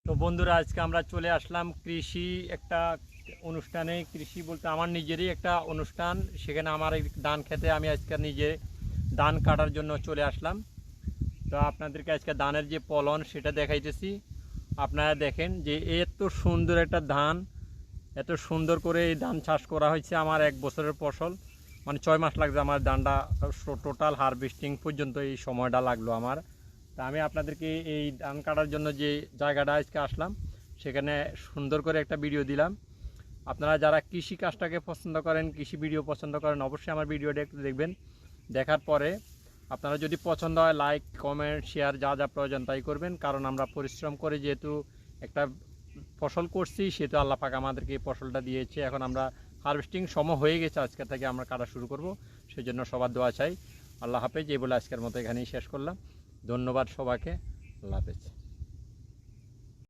তো বন্ধুরা, আজকে আমরা চলে আসলাম কৃষি একটা অনুষ্ঠানে। কৃষি বলতে আমার নিজেরই একটা অনুষ্ঠান, সেখানে আমার এই ধান খেতে আমি আজকে নিজে ধান কাটার জন্য চলে আসলাম। তো আপনাদেরকে আজকে ধানের যে ফলন সেটা দেখাইতেছি। আপনারা দেখেন যে এত সুন্দর একটা ধান, এত সুন্দর করে এই ধান চাষ করা হয়েছে। আমার 1 বছরের ফসল, মানে 6 মাস লাগছে আমার ধানটা টোটাল হারভেস্টিং পর্যন্ত, এই সময়টা লাগলো আমার। তা আমি আপনাদেরকে এই ধান কাটার জন্য যে জায়গাটা আজকে আসলাম, সেখানে সুন্দর করে একটা ভিডিও দিলাম। আপনারা যারা কৃষি কাজটাকে পছন্দ করেন, কৃষি ভিডিও পছন্দ করেন, অবশ্যই আমার ভিডিওটা একটু দেখবেন। দেখার পরে আপনারা যদি পছন্দ হয় লাইক, কমেন্ট, শেয়ার যা যা প্রয়োজন তাই করবেন। কারণ আমরা পরিশ্রম করে যেহেতু একটা ফসল করছি, সেহেতু আল্লাহ পাক আমাদেরকে এই ফসলটা দিয়েছে। এখন আমরা হারভেস্টিং সময় হয়ে গেছে, আজকে থেকে আমরা কাটা শুরু করব। সেই জন্য সবার দোয়া চাই। আল্লাহ হাফেজ। এই বলে আজকের মতো এখানেই শেষ করলাম। ধন্যবাদ সবাইকে। আল্লাহ হাফেজ।